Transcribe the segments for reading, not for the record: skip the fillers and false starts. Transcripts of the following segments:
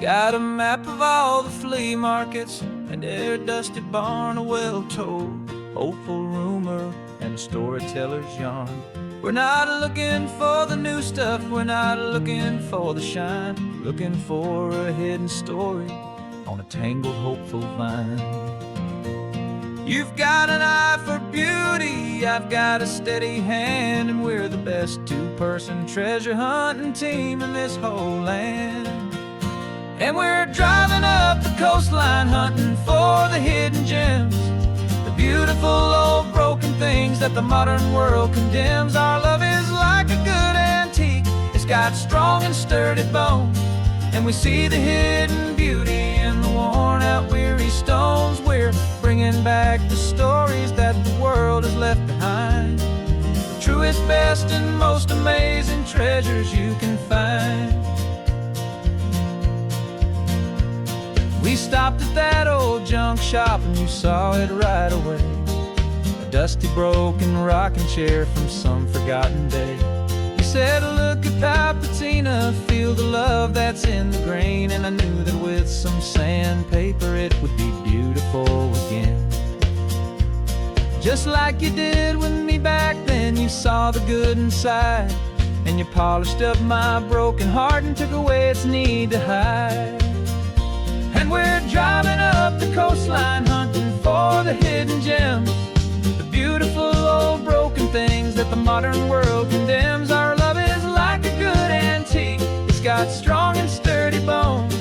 Got a map of all the flea markets and every dusty barn, a well-told, hopeful rumor and a storyteller's yarn. We're not looking for the new stuff, we're not looking for the shine, looking for a hidden story on a tangled, hopeful vine. You've got an eye for beauty, I've got a steady hand, and we're the best two-person treasure hunting team in this whole land. And we're driving up the coastline hunting for the hidden gems, the beautiful old broken things that the modern world condemns. Our love is like a good antique, it's got strong and sturdy bones, and we see the hidden beauty in the worn out weary stones. We're bringing back the stories that the world has left behind, the truest, best, and most amazing treasures you can find. We stopped at that old junk shop and you saw it right away, a dusty, broken rocking chair from some forgotten day. You said, look at that patina, feel the love that's in the grain, and I knew that with some sandpaper it would be beautiful again. Just like you did with me back then, you saw the good inside, and you polished up my broken heart and took away its need to hide. And we're driving up the coastline hunting for the hidden gems, the beautiful old broken things that the modern world condemns. Our love is like a good antique, it's got strong and sturdy bones,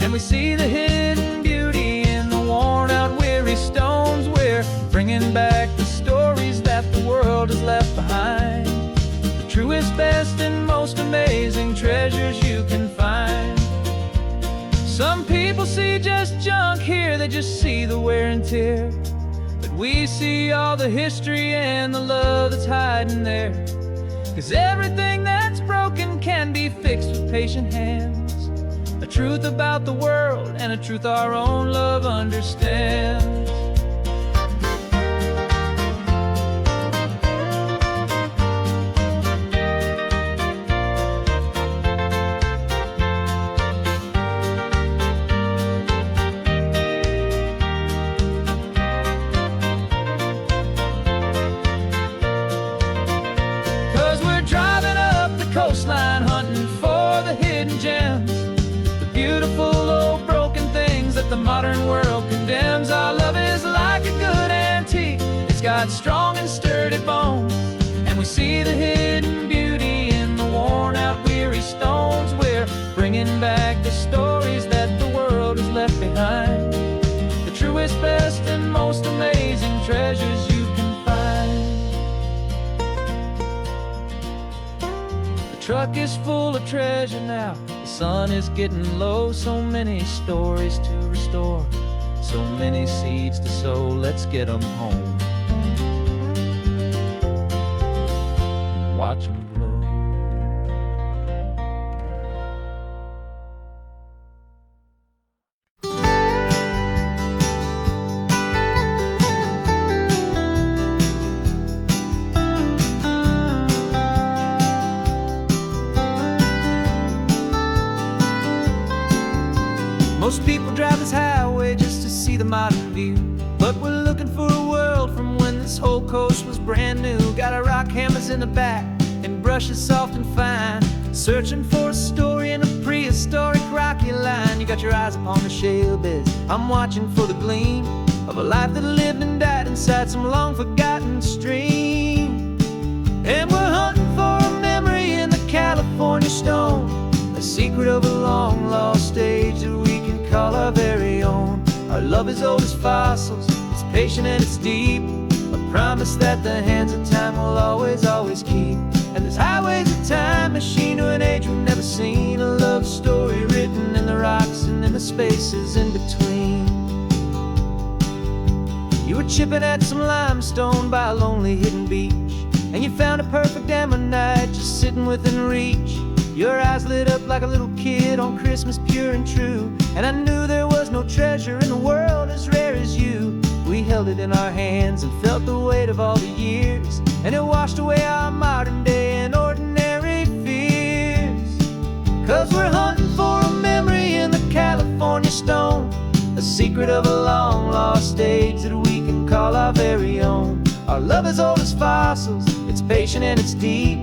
and we see the hidden beauty in the worn out weary stones. We're bringing back the stories that the world has left behind, the truest, best, and most amazing treasures you can find. Some people see just junk here, they just see the wear and tear, but we see all the history and the love that's hiding there. 'Cause everything that's broken can be fixed with patient hands, a truth about the world and a truth our own love understands. 'Cause we're driving up the coastline hunting for the hidden gems, the beautiful old broken things that the modern world condemns. Our love is like a good antique, it's got strong and sturdy bones, and we see the hidden beauty in the worn out weary stones. We're bringing back the stories that the world has left behind, the truest, best, and most amazing treasures you can find. The truck is full of treasure now, the sun is getting low. So many stories to restore, so many seeds to sow. Let's get them home, watch them blow. Most people drive this highway just to see the modern view, but we're looking for a world from when this whole coast was brand new. Got our rock hammers in the back and brushes soft and fine, searching for a story in a prehistoric rocky line. You got your eyes upon the shale beds, I'm watching for the gleam of a life that lived and died inside some long forgotten stream. And we're hunting for a memory in the California stone, a secret of a long lost age that we can call our very own. Our love is old as fossils, it's patient and it's deep, a promise that the hands of time will always, always keep. And this highway's a time machine to an age we've never seen, a love story written in the rocks and in the spaces in between. You were chipping at some limestone by a lonely hidden beach, and you found a perfect ammonite just sitting within reach. Your eyes lit up like a little kid on Christmas, pure and true, and I knew there was no treasure in the world as rare as you. We held it in our hands and felt the weight of all the years, and it washed away our modern day and ordinary fears. 'Cause we're hunting for a memory in the secret of a long lost age that we can call our very own. Our love is old as fossils, it's patient and it's deep,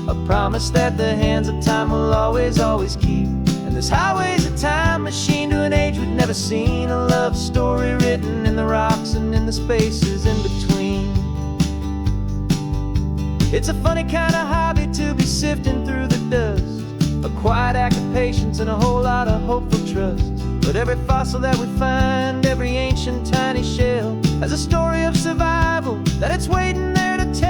a promise that the hands of time will always, always keep. And this highway's a time machine to an age we've never seen, a love story written in the rocks and in the spaces in between. It's a funny kind of hobby to be sifting through the dust, a quiet act of patience and a whole lot of hopeful trust. But every fossil that we find, every ancient tiny shell, has a story of survival that it's waiting there to tell.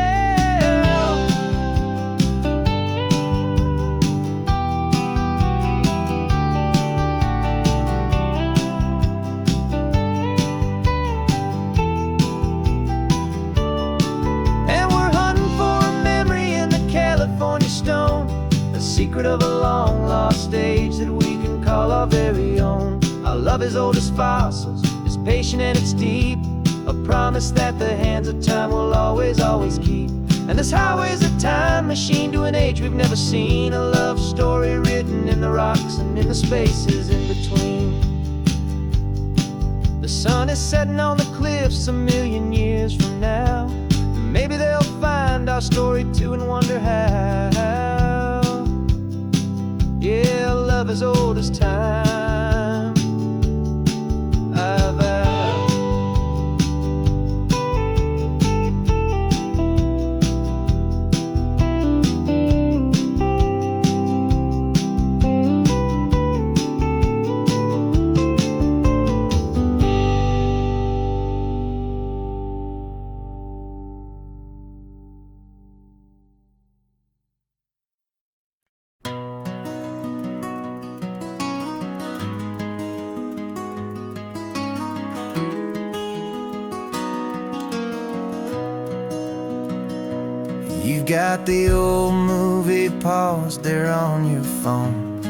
And we're hunting for a memory in the California stone, a secret of a long lost age that we can call our very own. Our love is old as fossils, it's patient and it's deep, a promise that the hands of time will always, always keep. And this highway's a time machine to an age we've never seen, a love story written in the rocks and in the spaces in between. The sun is setting on the cliffs a million years from now, maybe they'll find our story too and wonder how. Yeah, love is old as time. You've got the old movie paused there on your phone,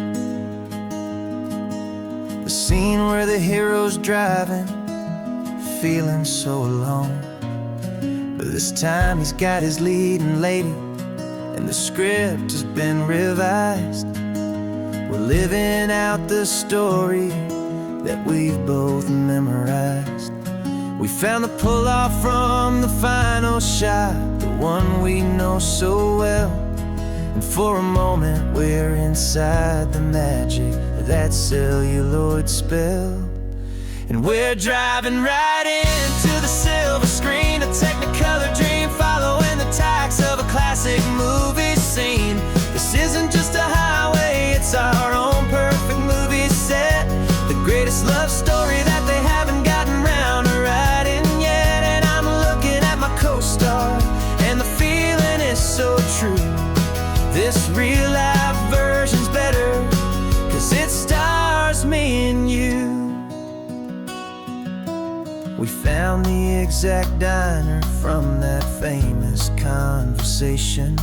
the scene where the hero's driving, feeling so alone. But this time he's got his leading lady, and the script has been revised. We're living out the story that we've both memorized. We found the pull-off from the final shot, the one we know so well. And for a moment we're inside the magic of that celluloid spell. And we're driving right into the silver screen, a Technicolor dream, following the tacks of a classic movie scene. This isn't just a highway, it's our own perfect movie set, the greatest love story that they haven't gotten round to writing yet. And I'm looking at my co-star, and the feeling is so true. This real-life version's better, 'cause it stars me and you. We found the exact diner from that famous conversation,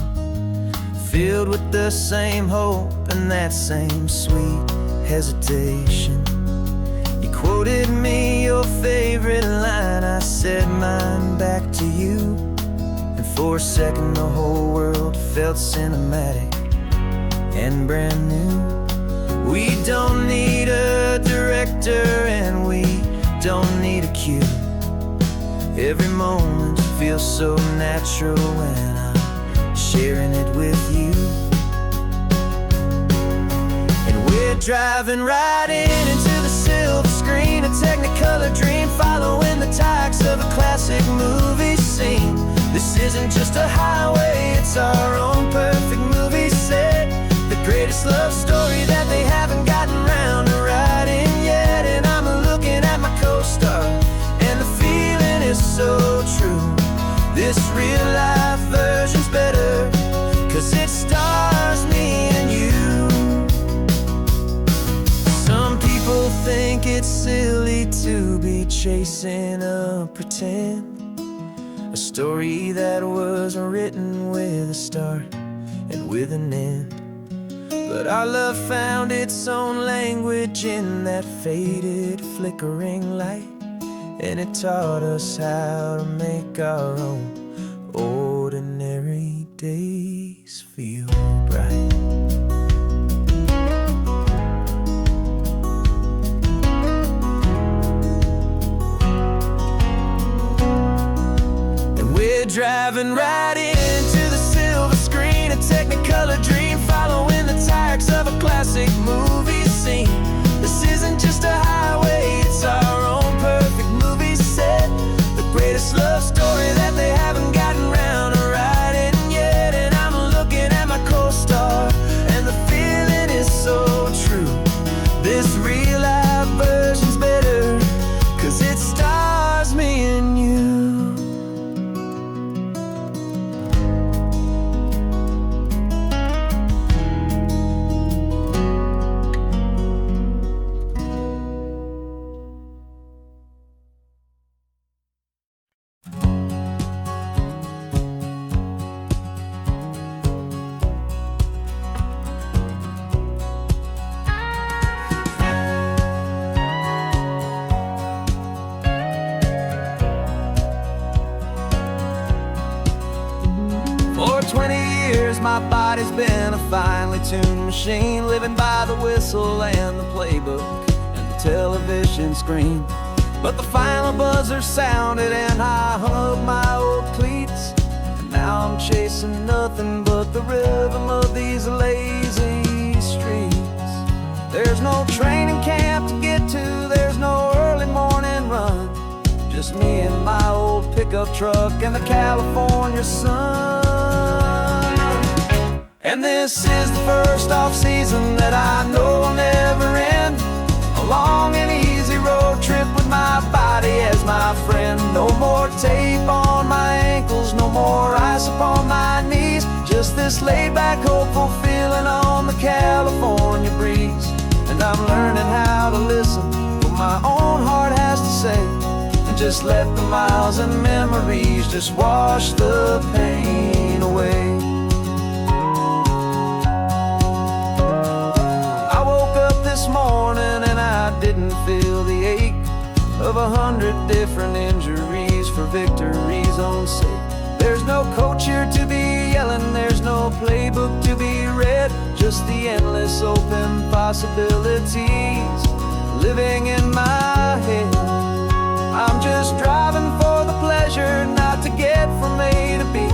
filled with the same hope and that same sweet hesitation. You quoted me your favorite line, I said mine back to you. And for a second the whole world felt cinematic and brand new. We don't need a director and we don't need a cue. Every moment feels so natural when I'm sharing it with you. And we're driving right into the silver screen, a Technicolor dream, following the tacks of a classic movie scene. This isn't just a highway, it's our own perfect movie set, the greatest love story that they haven't gotten round to writing yet. And I'm looking at my co-star, and the feeling is so true. This real-life version's better, 'cause it stars me and you. Some people think it's silly to be chasing a pretend, a story that was written with a start and with an end. But our love found its own language in that faded, flickering light, and it taught us how to make our own ordinary days feel bright. my body's been a finely tuned machine, living by the whistle and the playbook and the television screen. But the final buzzer sounded and I hung up my old cleats, and now I'm chasing nothing but the rhythm of these lazy streets. There's no training camp to get to, there's no early morning run, just me and my old pickup truck and the California sun. And this is the first off-season that I know will never end, a long and easy road trip with my body as my friend. No more tape on my ankles, no more ice upon my knees, just this laid-back, hopeful feeling on the California breeze. And I'm learning how to listen what my own heart has to say, and just let the miles and memories just wash the pain away. I woke up this morning and I didn't feel the ache of 100 different injuries for victory's own sake. There's no coach here to be yelling, there's no playbook to be read, just the endless open possibilities living in my head. I'm just driving for the pleasure, not to get from A to B.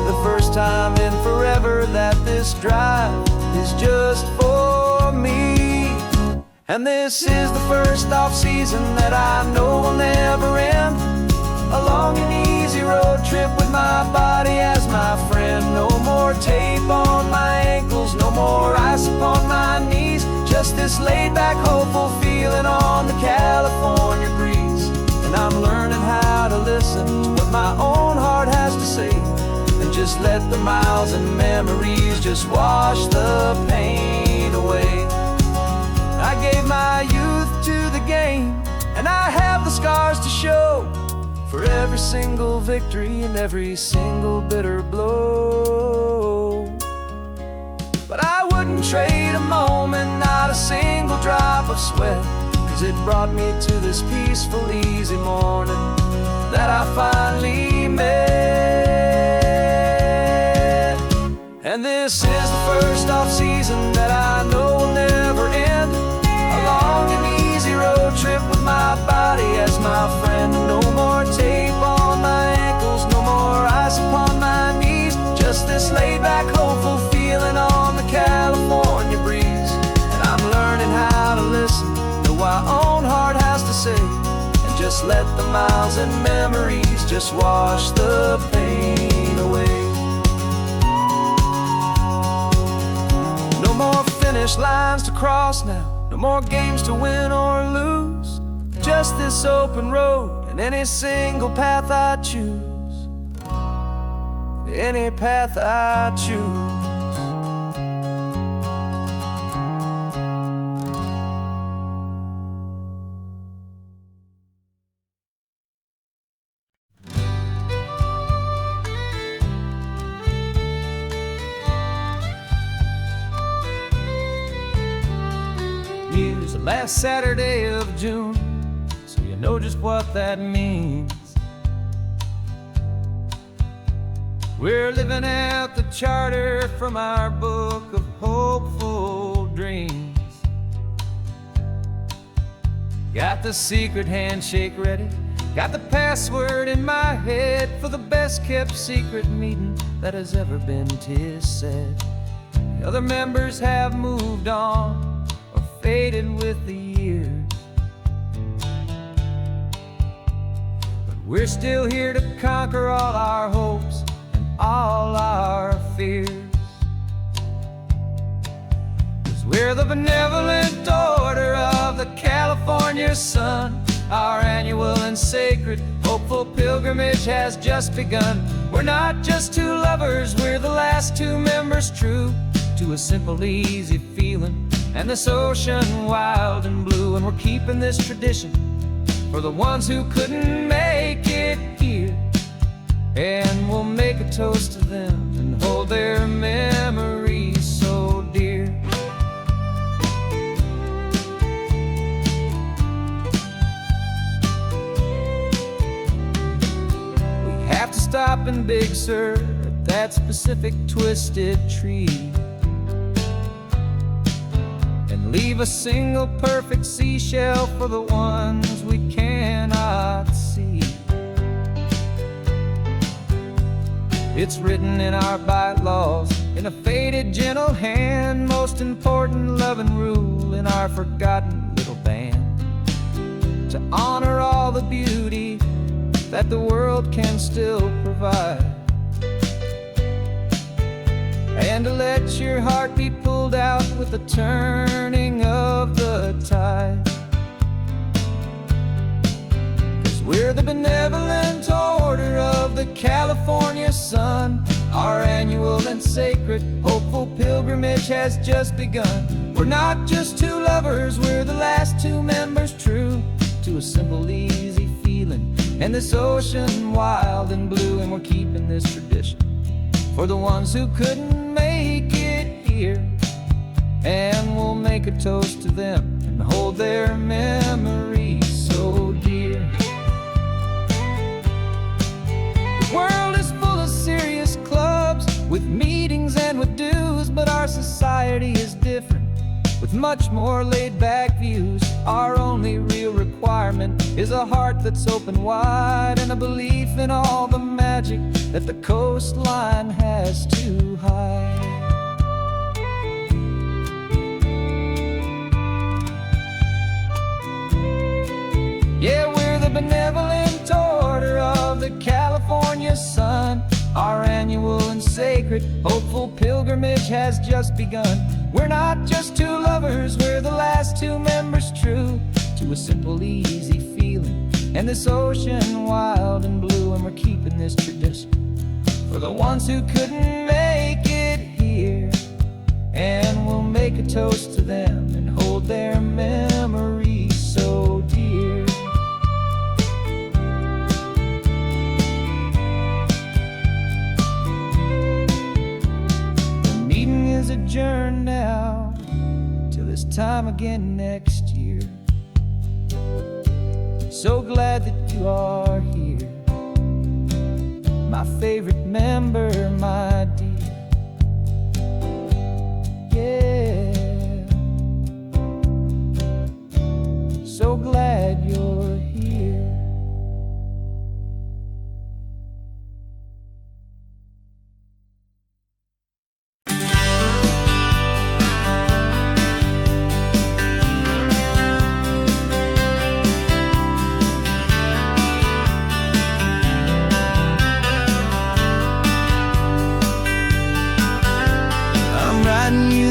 The first time in forever that this drive is just for me. And this is the first off-season that I know will never end, a long and easy road trip with my body as my friend. No more tape on my ankles, no more ice upon my knees, just this laid-back, hopeful feeling on the California breeze. And I'm learning how to listen to what my own heart has to say, and just let the miles and memories just wash the pain away. I gave my youth to the game, and I have the scars to show for every single victory and every single bitter blow. But I wouldn't trade a moment, not a single drop of sweat, 'cause it brought me to this peaceful, easy morning that I finally met. And this is the first off-season that I know will never end, a long and easy road trip with my body as my friend. No more tape on my ankles, no more ice upon my knees, just this laid-back, hopeful feeling on the California breeze. And I'm learning how to listen to what my own heart has to say, and just let the miles and memories just wash the pain away. No more finish lines to cross now, no more games to win or lose, just this open road and any single path I choose, any path I choose. Use the last Saturday of June, so you know just what that means. We're living out the charter from our book of hopeful dreams. Got the secret handshake ready, got the password in my head for the best kept secret meeting that has ever been, 'tis said. The other members have moved on, faded with the years, but we're still here to conquer all our hopes and all our fears. 'Cause we're the benevolent order of the California sun. Our annual and sacred hopeful pilgrimage has just begun. We're not just two lovers, we're the last two members true to a simple, easy feeling and this ocean wild and blue. And we're keeping this tradition for the ones who couldn't make it here, and we'll make a toast to them and hold their memories so dear. We have to stop in Big Sur, that specific twisted tree, and leave a single perfect seashell for the ones we cannot see. It's written in our bylaws, in a faded gentle hand, most important loving rule in our forgotten little band, to honor all the beauty that the world can still provide, and to let your heart be pulled out with the turning of the tide. 'Cause we're the benevolent order of the California sun. Our annual and sacred hopeful pilgrimage has just begun. We're not just two lovers, we're the last two members true to a simple, easy feeling, and this ocean wild and blue. And we're keeping this tradition for the ones who couldn't make it here, and we'll make a toast to them and hold their memories so dear. The world is full of serious clubs with meetings and with dues, but our society is different, with much more laid-back views. Our only real requirement is a heart that's open wide, and a belief in all the magic that the coastline has to hide. Yeah, we're the benevolent order of the California sun. Our annual and sacred hopeful pilgrimage has just begun. We're not just two lovers, we're the last two members true to a simple, easy feeling, and this ocean wild and blue. And we're keeping this tradition for the ones who couldn't make it here, and we'll make a toast to them and hold their memories so dear. The meeting is adjourned now till this time again next year. So glad that you are here, my favorite member, my dear. Yeah, so glad you're here.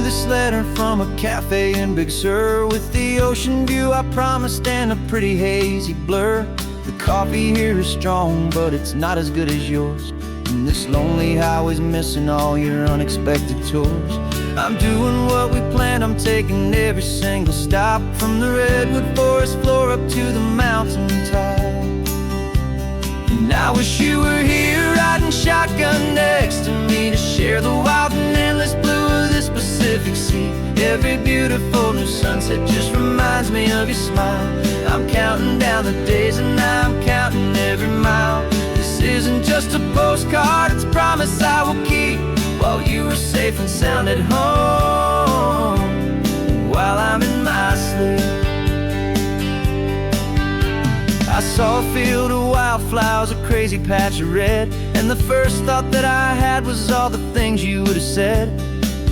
This letter from a cafe in Big Sur, with the ocean view I promised and a pretty hazy blur. The coffee here is strong, but it's not as good as yours, and this lonely highway's missing all your unexpected tours. I'm doing what we planned, I'm taking every single stop, from the redwood forest floor up to the mountain top. And I wish you were here riding shotgun next to me, to share the wild and endless blue of this Pacific Sea. Every beautiful new sunset just reminds me of your smile. I'm counting down the days and I'm counting every mile. This isn't just a postcard, it's a promise I will keep, while you are safe and sound at home, while I'm in my sleep. I saw a field of wildflowers, a crazy patch of red, and the first thought that I had was all the things you would have said.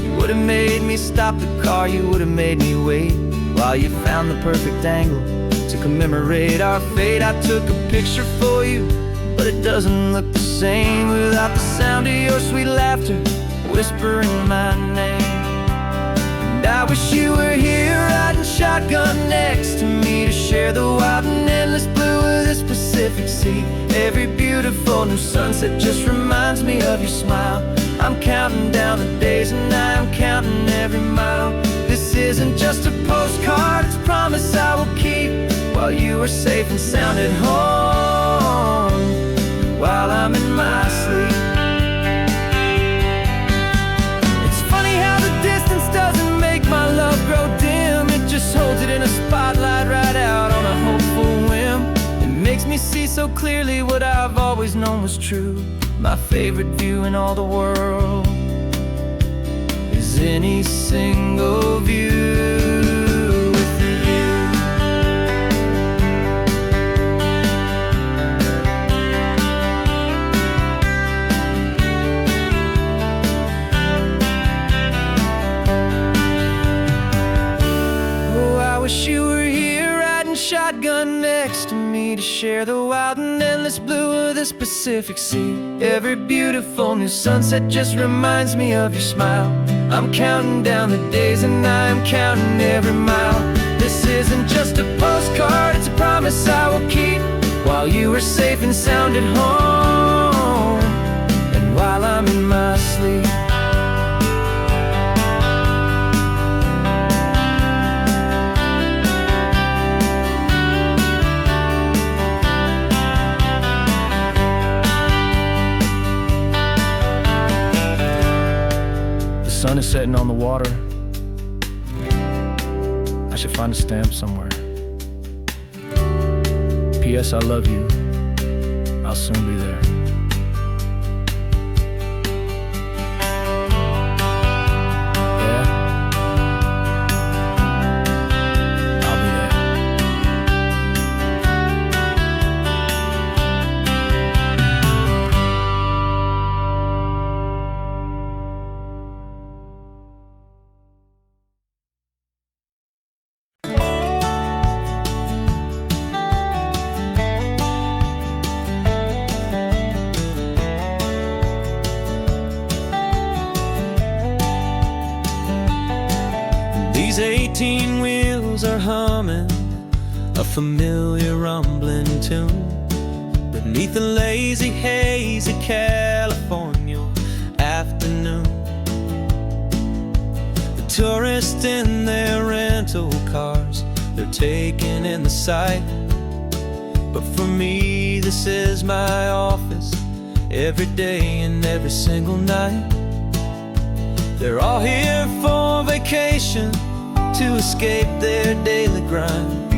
You would have made me stop the car, you would have made me wait, while you found the perfect angle to commemorate our fate. I took a picture for you, but it doesn't look the same without the sound of your sweet laughter whispering my name. And I wish you were here riding shotgun next to me, to share the wild and endless blue of this Pacific Sea. Every beautiful new sunset just reminds me of your smile. I'm counting down the days and I'm counting every mile. This isn't just a postcard, it's a promise I will keep, while you are safe and sound at home, while I'm in my sleep. It's funny how the distance doesn't make my love grow dim, it just holds it in a spotlight right out on a hopeful whim. It makes me see so clearly what I've always known was true, My favorite view in all the world is any single view with you. Oh, I wish you were here riding shotgun next to me to share the wild and endless blue of this Pacific Sea. Every beautiful new sunset just reminds me of your smile. I'm counting down the days and I am counting every mile. This isn't just a postcard, it's a promise I will keep, while you are safe and sound at home, and while I'm in my sleep. The sun is setting on the water. I should find a stamp somewhere. P.S. I love you. I'll soon be there. Yeah? I'll be there. These 18 wheels are humming a familiar rumbling tune beneath the lazy haze of California afternoon. The tourists in their rental cars, they're taking in the sight. But for me, this is my office, every day and every single night. They're all here for vacation, to escape their daily grind.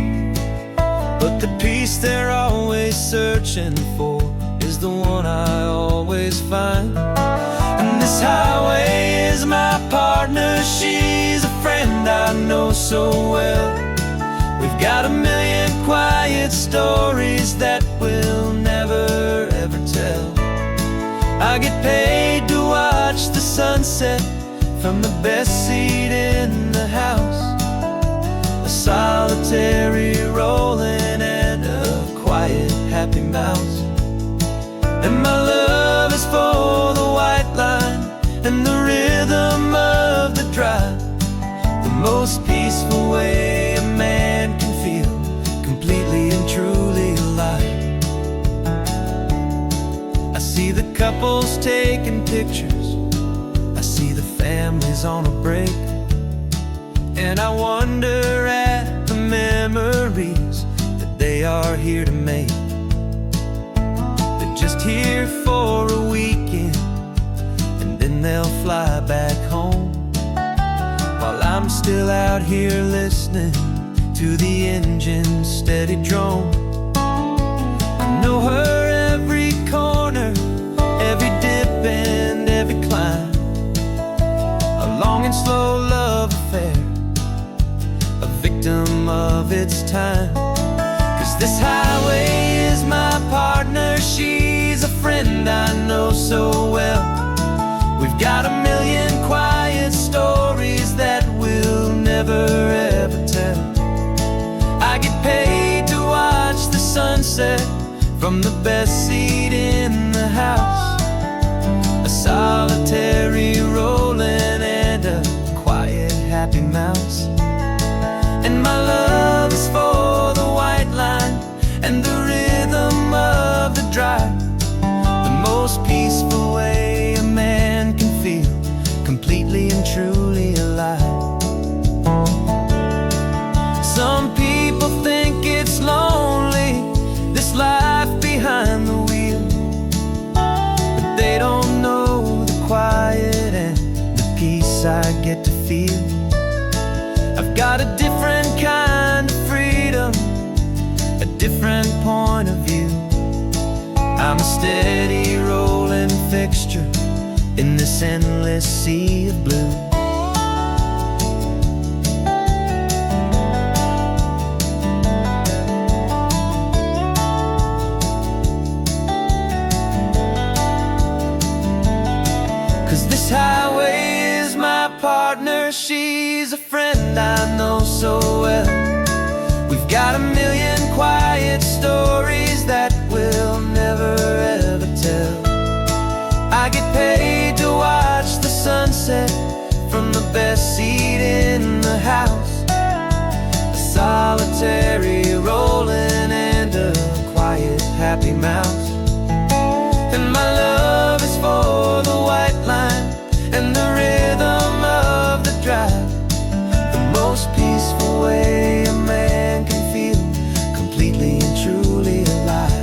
But the peace they're always searching for is the one I always find. And this highway is my partner, she's a friend I know so well. We've got a million quiet stories that we'll never ever tell. I get paid to watch the sunset from the best seat in the house, a solitary rolling and a quiet happy mouse. And my love is for the white line and the rhythm of the drive, the most peaceful way a man can feel completely and truly alive. I see the couples taking pictures, I see the families on a break, and I wonder at the memories that they are here to make. They're just here for a weekend, and then they'll fly back home, while I'm still out here listening to the engine's steady drone. I know her every corner, every dip and every climb, a long and slow love affair, a victim of its time. 'Cause this highway is my partner, she's a friend I know so well. We've got a million quiet stories that we'll never ever tell. I get paid to watch the sunset from the best seat in the house, a solitary rolling and a quiet happy mouse. And my love is for the white line and the rhythm of the drive, the most peaceful way a man can feel completely and truly alive. Some people think it's lonely, this life behind the wheel, but they don't know the quiet and the peace this endless sea of blue. Cause this highway is my partner, she's a friend I know so well. We've got a million quiet stories that we'll never ever tell. I get paid to watch the sunset from the best seat in the house. A solitary rolling and a quiet happy mouse. And my love is for the white line and the rhythm of the drive. The most peaceful way a man can feel completely and truly alive.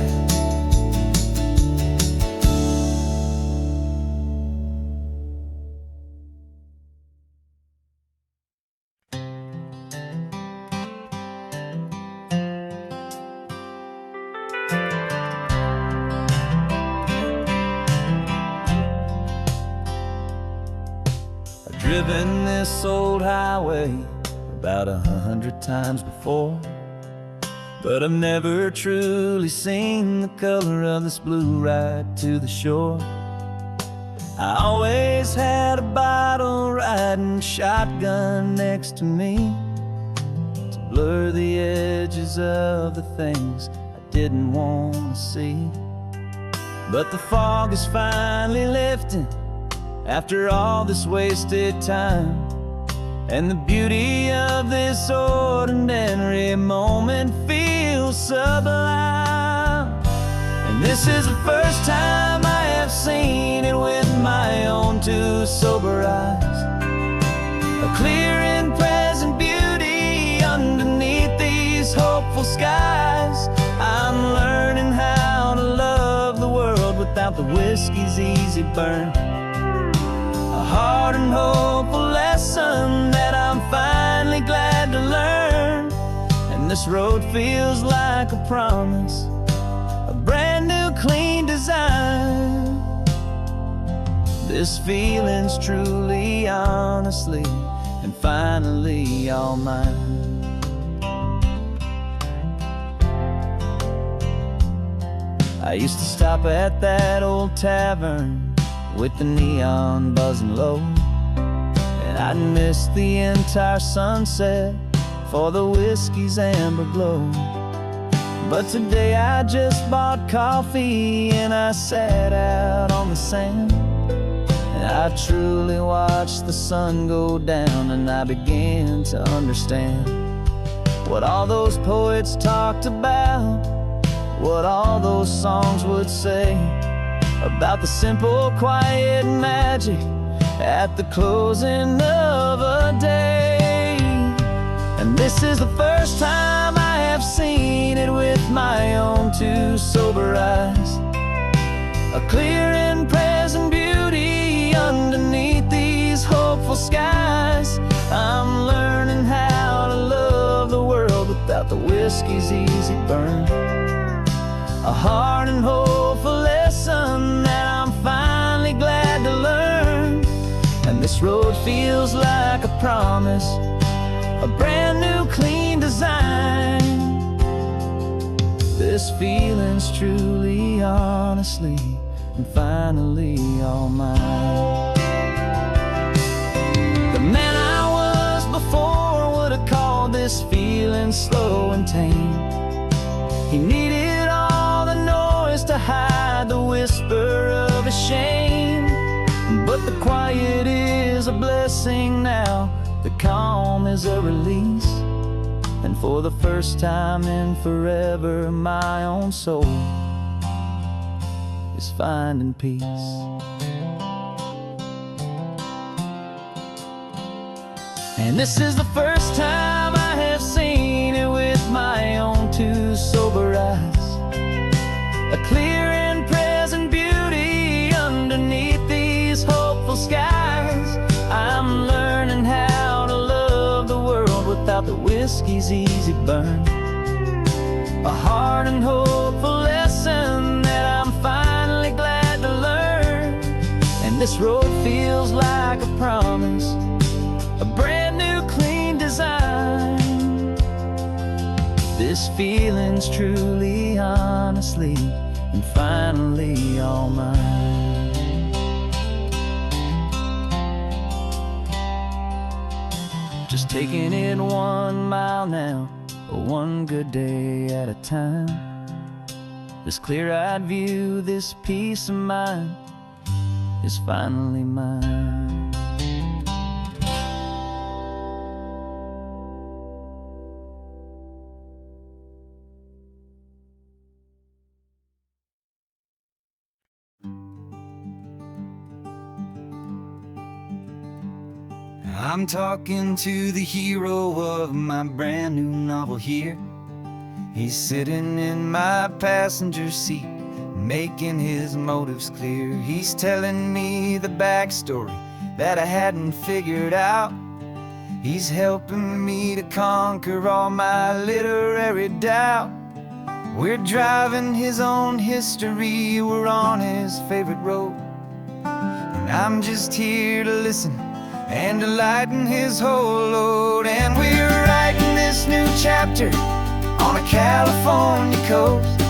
Driven this old highway about 100 times before, but I've never truly seen the color of this blue right to the shore. I always had a bottle riding shotgun next to me to blur the edges of the things I didn't want to see. But the fog is finally lifting after all this wasted time, and the beauty of this ordinary moment feels sublime. And this is the first time I have seen it with my own two sober eyes. A clear and present beauty underneath these hopeful skies. I'm learning how to love the world without the whiskey's easy burn. A hard and hopeful lesson that I'm finally glad to learn. And this road feels like a promise, a brand new clean design. This feeling's truly, honestly, and finally all mine. I used to stop at that old tavern with the neon buzzing low, and I'd miss the entire sunset for the whiskey's amber glow. But today I just bought coffee and I sat out on the sand, and I truly watched the sun go down, and I began to understand what all those poets talked about, what all those songs would say about the simple, quiet magic at the closing of a day. And this is the first time I have seen it with my own two sober eyes. A clear and present beauty underneath these hopeful skies. I'm learning how to love the world without the whiskey's easy burn. A hard and hopeful lesson that I'm finally glad to learn. And this road feels like a promise, a brand new clean design. This feeling's truly, honestly, and finally all mine. The man I was before would have called this feeling slow and tame. He needed all the noise to hide the whisper of his shame. But the quiet is a blessing now, the calm is a release. And for the first time in forever, my own soul is finding peace. And this is the first time I have seen it with my own two sober eyes. A clear and present beauty underneath these hopeful skies. I'm learning how to love the world without the whiskey's easy burn. A hard and hopeful lesson that I'm finally glad to learn. And this This road feels like a promise, a brand new clean design. This feeling's truly, honestly, and finally all mine. Just taking it 1 mile now, one good day at a time. This clear-eyed view, this peace of mind is finally mine. I'm talking to the hero of my brand new novel here. He's sitting in my passenger seat, making his motives clear. He's telling me the backstory that I hadn't figured out. He's helping me to conquer all my literary doubt. We're driving his own history, we're on his favorite road, and I'm just here to listen and to lighten his whole load. And we're writing this new chapter on a California coast,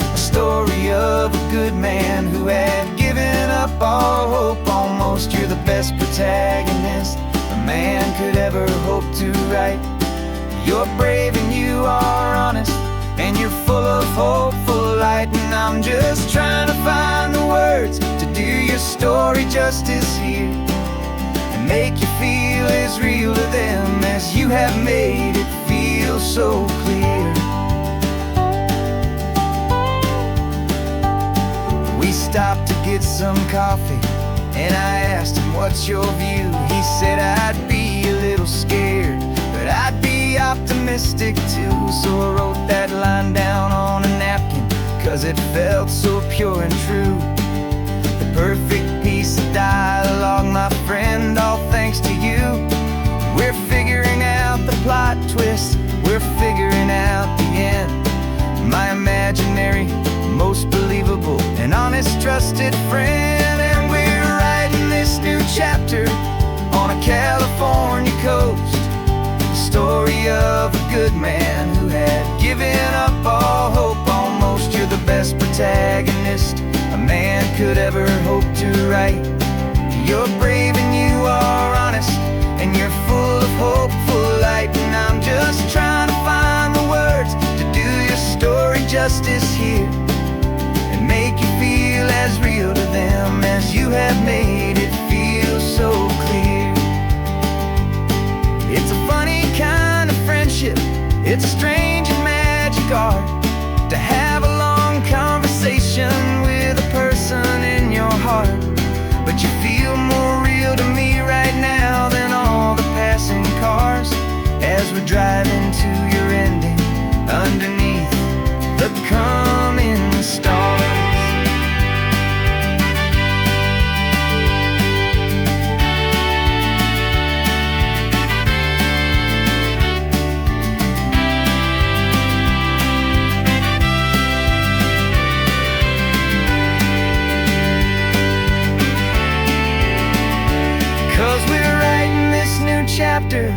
a story of a good man who had given up all hope almost. You're the best protagonist a man could ever hope to write. You're brave and you are honest, and you're full of hopeful light. And I'm just trying to find the words to do your story justice here, and make you feel as real to them as you have made it feel so clear. We stopped to get some coffee, and I asked him, what's your view? He said, I'd be a little scared, but I'd be optimistic too. So I wrote that line down on a napkin, 'cause it felt so pure and true. The perfect piece of dialogue, my friend, all thanks to you. We're figuring out the plot twist, we're figuring out the end. My imaginary, most believable and honest trusted friend. And we're writing this new chapter on a California coast, the story of a good man who had given up all hope almost. You're the best protagonist a man could ever hope to write. You're brave and you are honest, and you're full of hopeful light. And I'm just trying to find the words to do your story justice here, and make you feel as real to them as you have made it feel so clear. It's a funny kind of friendship, it's a strange and magic art to have a long conversation with a person in your heart. But you feel more real to me right now than all the passing cars, as we're driving to your ending underneath the coming stars. Chapter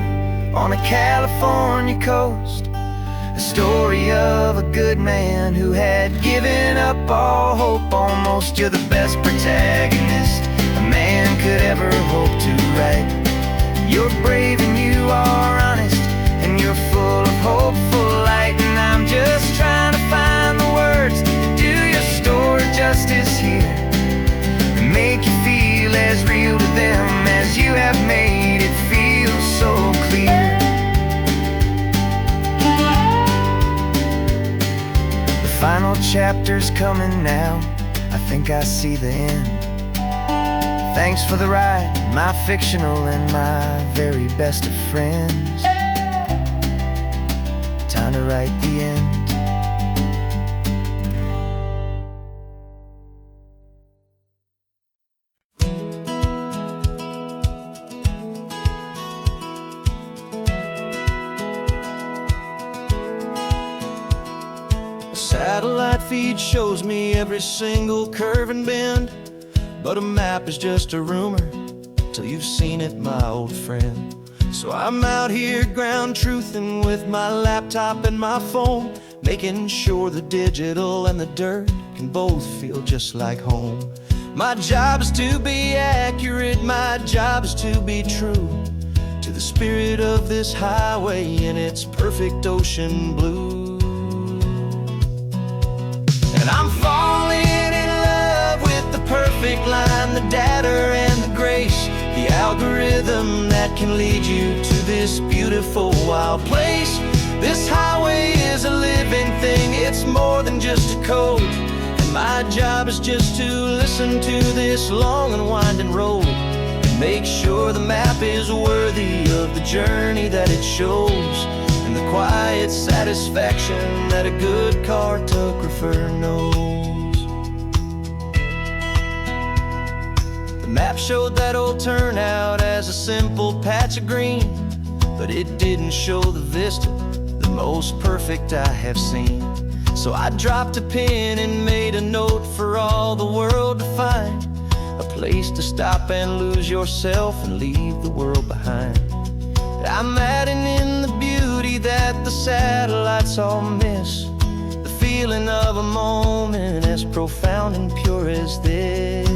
on a California coast, a story of a good man who had given up all hope almost. You're the best protagonist a man could ever hope to write. You're brave and you are honest, and you're full of hopeful light. And I'm just trying to find the words to do your story justice here, and make you feel as real to them as you have made it feel so clear. The final chapter's coming now, I think I see the end. Thanks for the ride, my fictional and my very best of friends. Time to write the end. Satellite feed shows me every single curve and bend, but a map is just a rumor till you've seen it, my old friend. So I'm out here ground truthing with my laptop and my phone, making sure the digital and the dirt can both feel just like home. My job is to be accurate, my job is to be true to the spirit of this highway in its perfect ocean blue. And I'm falling in love with the perfect line, the data and the grace, the algorithm that can lead you to this beautiful wild place. This highway is a living thing, it's more than just a code. And my job is just to listen to this long and winding road and make sure the map is worthy of the journey that it shows, and the quiet satisfaction that a good cartographer knows. The map showed that old turnout as a simple patch of green, but it didn't show the vista, the most perfect I have seen. So I dropped a pin and made a note for all the world to find, a place to stop and lose yourself and leave the world behind. I'm adding in the beauty that the satellites all miss, the feeling of a moment as profound and pure as this.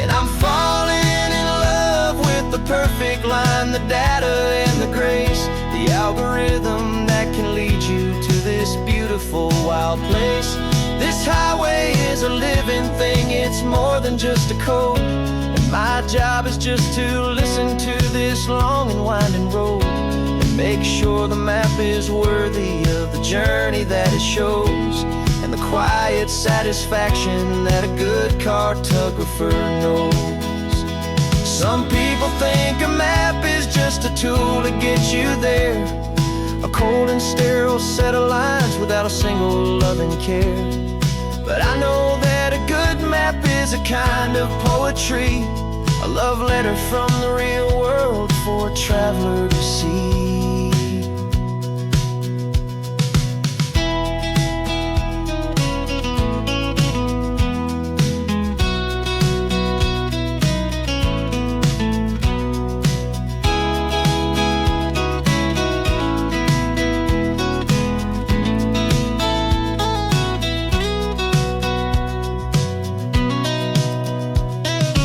And I'm falling in love with the perfect line, the data and the grace, the algorithm that can lead you to this beautiful wild place. This highway is a living thing, it's more than just a code. And my job is just to listen to this long and winding road and make sure the map is worthy of the journey that it shows, and the quiet satisfaction that a good cartographer knows. Some people think a map is just a tool to get you there, a cold and sterile set of lines without a single loving care. But I know that a good map is a kind of poetry, a love letter from the real world for a traveler to see.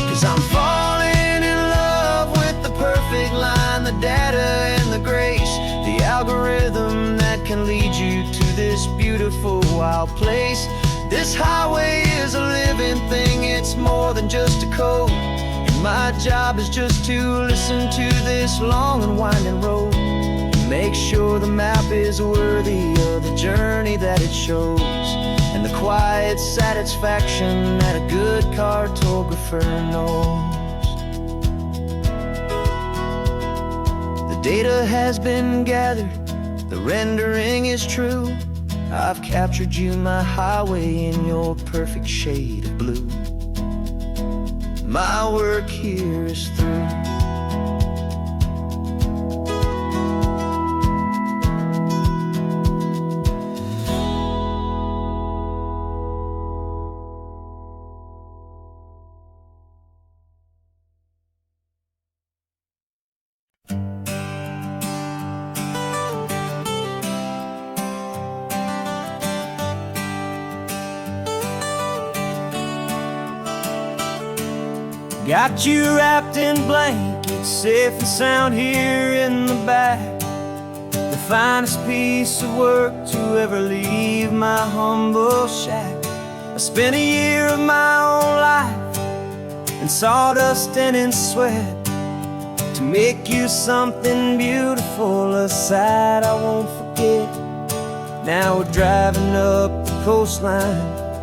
'Cause I'm falling in love with the perfect line, the data and the grace, the algorithm that can lead you to this beautiful wild place. This highway is a living thing, it's more than just a code. And my job is just to listen to this long and winding road and make sure the map is worthy of the journey that it shows, and the quiet satisfaction that a good cartographer knows. The data has been gathered, the rendering is true. I've captured you, my highway, in your perfect shade of blue. My work here is through. Got you wrapped in blankets, safe and sound here in the back. The finest piece of work to ever leave my humble shack. I spent a year of my own life in sawdust and in sweat to make you something beautiful, a sight I won't forget. Now we're driving up the coastline,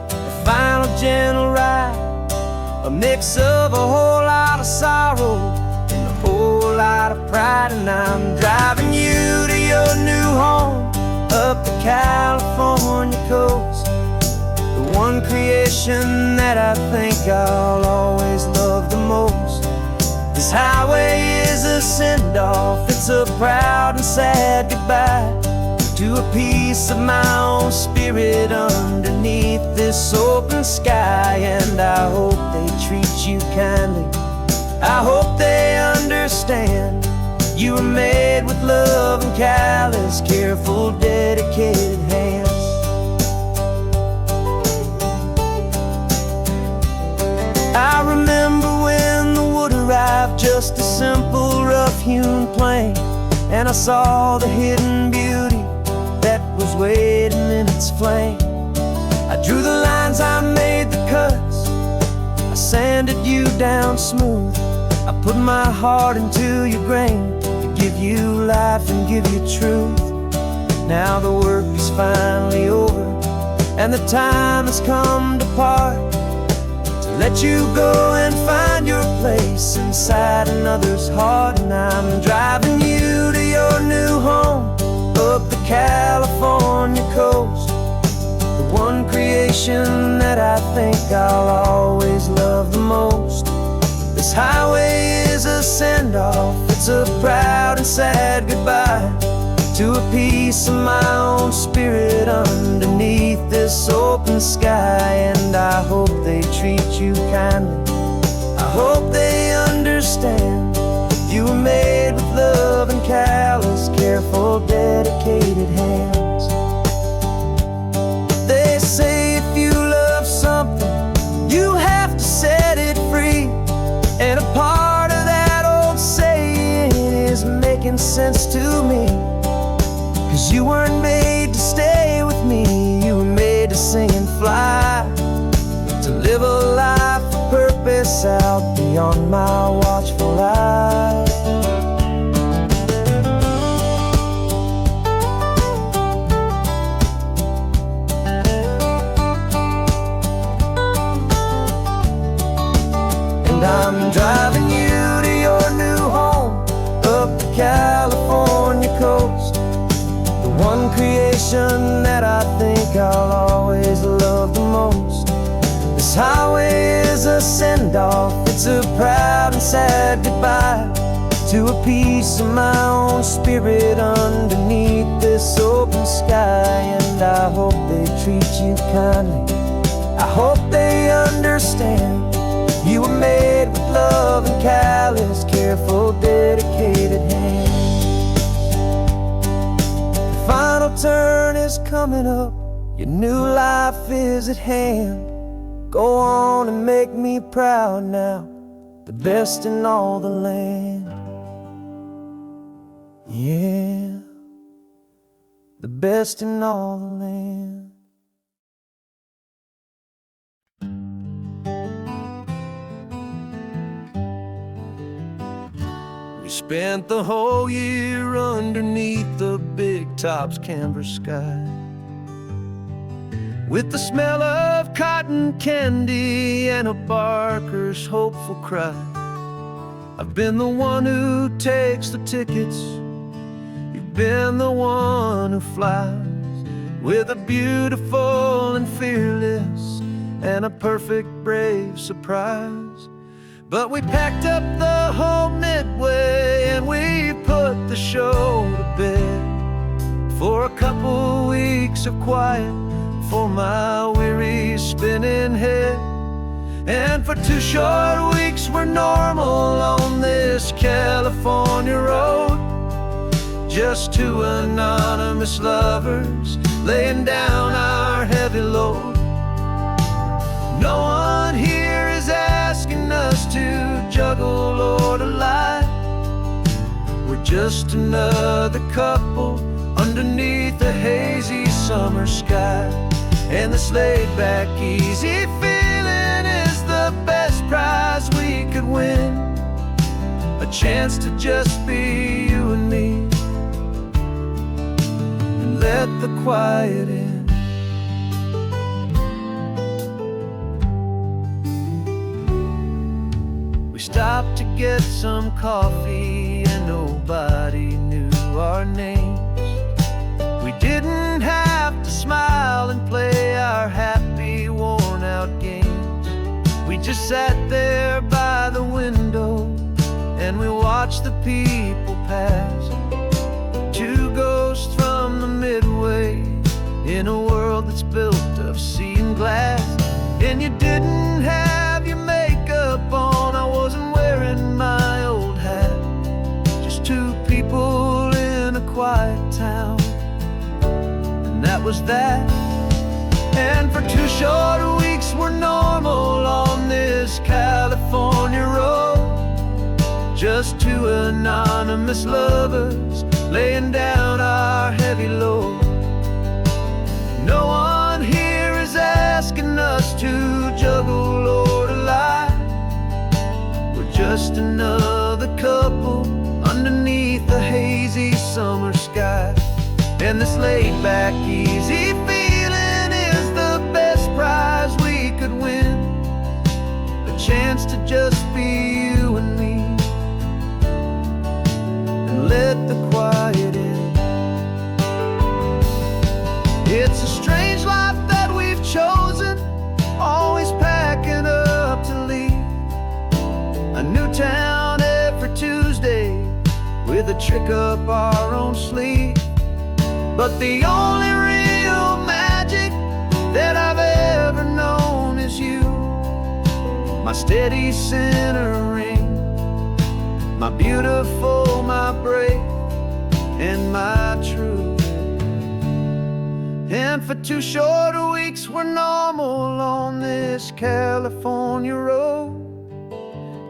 the final gentle ride, a mix of a whole lot of sorrow and a whole lot of pride. And I'm driving you to your new home up the California coast, the one creation that I think I'll always love the most. This highway is a send-off, it's a proud and sad goodbye to to a piece of my own spirit underneath this open sky. And I hope they treat you kindly, I hope they understand. You were made with love and callous, careful, dedicated hands. I remember when the wood arrived, just a simple rough-hewn plank, and I saw the hidden beauty that was waiting in its flame. I drew the lines, I made the cuts, I sanded you down smooth. I put my heart into your grain to give you life and give you truth. Now the work is finally over, and the time has come to part, to let you go and find your place inside another's heart. And I'm driving you to your new home up the California coast, the one creation that I think I'll always love the most. This highway is a send-off, it's a proud and sad goodbye to a piece of my own spirit underneath this open sky. And I hope they treat you kindly, I hope they understand. You were made with love and callous, careful, dedicated hands. They say if you love something, you have to set it free. And a part of that old saying is making sense to me. 'Cause you weren't made to stay with me, you were made to sing and fly, to live a life of purpose out beyond my watchful eye. And I'm driving you to your new home up the California coast, the one creation that I think I'll always love the most. This highway is a send-off, it's a proud and sad goodbye to a piece of my own spirit underneath this open sky. And I hope they treat you kindly, I hope they understand. You were made with love and callous, careful, dedicated hands. The final turn is coming up, your new life is at hand. Go on and make me proud now, the best in all the land. Yeah, the best in all the land. We spent the whole year underneath the big top's canvas sky, with the smell of cotton candy and a barker's hopeful cry. I've been the one who takes the tickets, you've been the one who flies, with a beautiful and fearless and a perfect brave surprise. But we packed up the whole Midway and we put the show to bed, for a couple weeks of quiet for my weary spinning head. And for 2 short weeks we're normal on this California road, just 2 anonymous lovers laying down our heavy load. No one here is asking us to juggle or to lie, we're just another couple underneath the hazy summer sky. And this laid-back, easy feeling is the best prize we could win, a chance to just be you and me, and let the quiet in. We stopped to get some coffee and nobody knew our names. We didn't have to smile and play our happy, worn-out games. We just sat there by the window and we watched the people pass, 2 ghosts from the Midway glass, and you didn't have your makeup on. I wasn't wearing my old hat, just two people in a quiet town, and that was that. And for 2 short weeks we're normal on this California road, just two anonymous lovers laying down our heavy load. No one here is asking us to juggle or to lie. We're just another couple underneath the hazy summer sky. And this laid-back, easy feeling is the best prize we could win, a chance to just be you and me, and let the quiet in. It's a strange life that we've chosen, always packing up to leave a new town every Tuesday with a trick up our own sleeve. But the only real magic that I've ever known is you, my steady centering, my beautiful, my brave, and my true. And for 2 short weeks we're normal on this California road,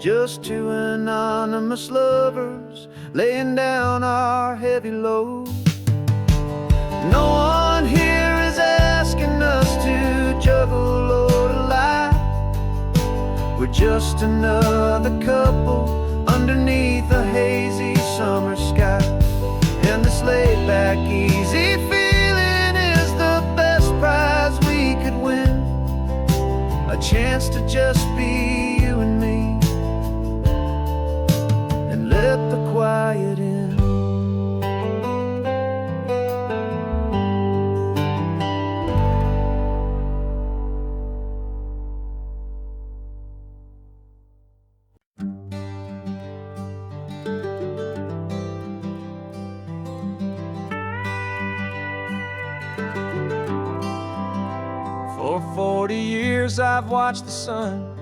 just two anonymous lovers laying down our heavy load. No one here is asking us to juggle or to lie. We're just another couple underneath a hazy summer sky. And this laid-back, easy feeling is the best prize we could win, a chance to just be you and me, and let the quiet in. For 40 years I've watched the sun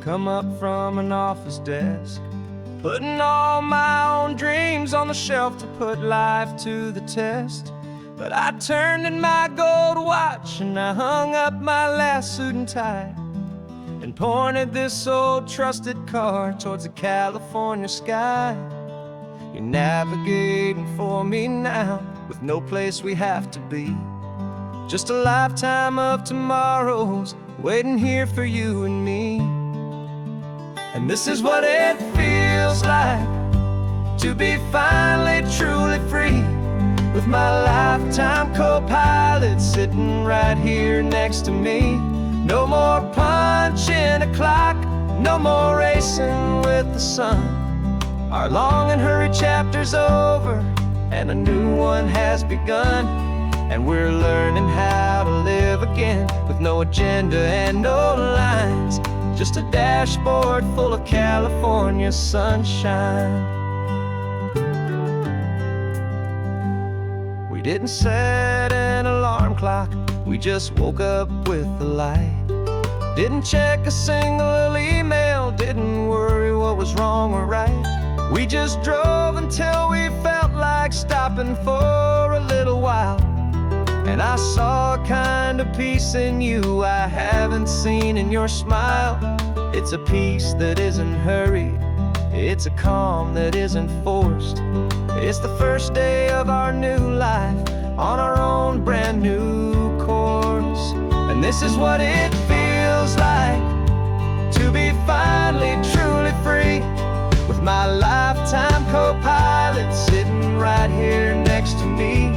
come up from an office desk, putting all my own dreams on the shelf to put life to the test. But I turned in my gold watch and I hung up my last suit and tie, and pointed this old trusted car towards the California sky. You're navigating for me now with no place we have to be, just a lifetime of tomorrows waiting here for you and me. And this is what it feels like to be finally truly free, with my lifetime co-pilot sitting right here next to me. No more punching a clock, no more racing with the sun. Our long and hurried chapter's over and a new one has begun. And we're learning how to live again with no agenda and no lines, just a dashboard full of California sunshine. We didn't set an alarm clock, we just woke up with the light. Didn't check a single email, didn't worry what was wrong or right. We just drove until we felt like stopping for a little while. And I saw a kind of peace in you I haven't seen in your smile. It's a peace that isn't hurried, it's a calm that isn't forced. It's the first day of our new life on our own brand new course. And this is what it feels like to be finally truly free, with my lifetime co-pilot sitting right here next to me.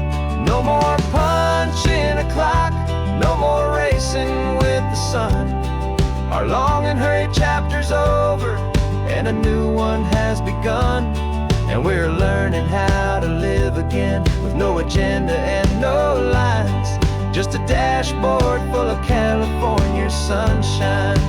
No more punching a clock, no more racing with the sun. Our long and hurried chapter's over and a new one has begun. And we're learning how to live again with no agenda and no lines, just a dashboard full of California sunshine.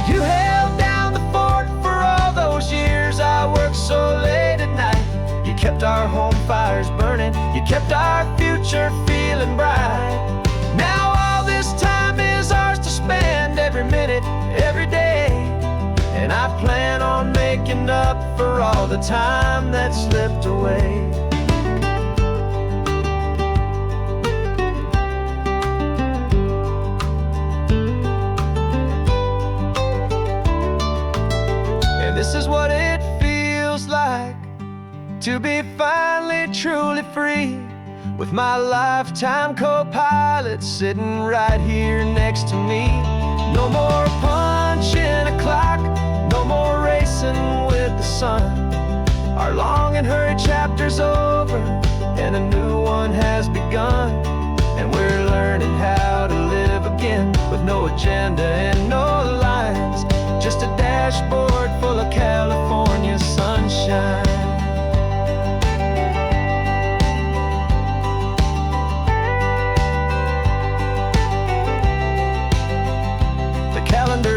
You held down the fort for all those years I worked so late at night. You kept our home fires burning, you kept our future feeling bright. Now all this This time is ours to spend every minute, every day. And I plan on making up for all the time that slipped away. And this is what it feels like to be finally truly free, with my lifetime co-pilot sitting right here next to me. No more punching a clock, no more racing with the sun. Our long and hurried chapter's over, and a new one has begun. And we're learning how to live again, with no agenda and no lines, just a dashboard full of California sunshine.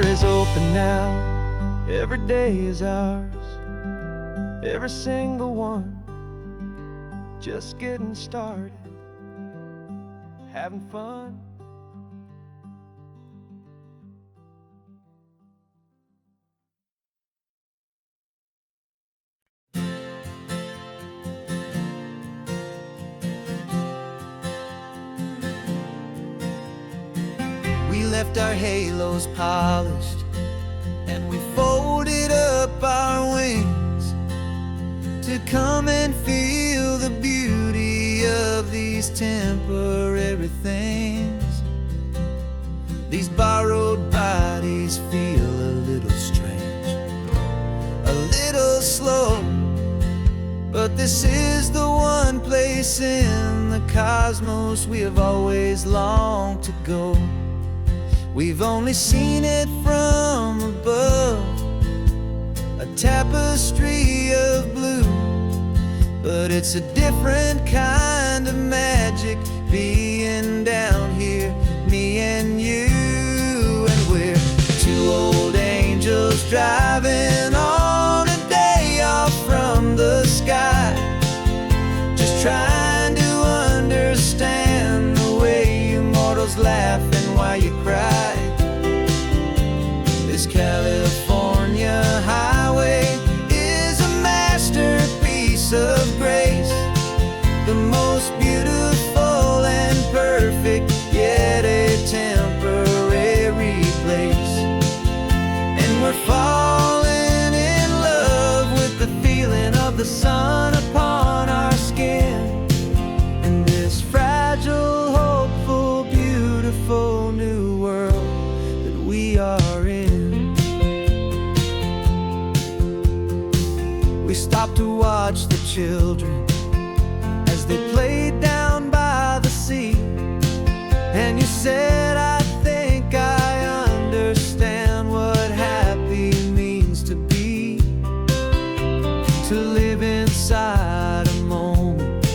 Is open now, every day is ours, every single one, just getting started, having fun. We left our halos polished, and we folded up our wings to come and feel the beauty of these temporary things. These borrowed bodies feel a little strange, a little slow, but this is the one place in the cosmos we have always longed to go. We've only seen it from above, a tapestry of blue, but it's a different kind of magic being down here, me and you. And we're two old angels driving on a day off from the sky, just trying to understand the way you mortals laugh and why you cry. This California highway is a masterpiece of grace, the most beautiful and perfect, yet a temporary place. And we're falling in love with the feeling of the sun upon our skin, and this fragile, hopeful, beautiful new world that we are in. We stopped to watch the children as they played down by the sea, and you said, I think I understand what happy means to be, to live inside a moment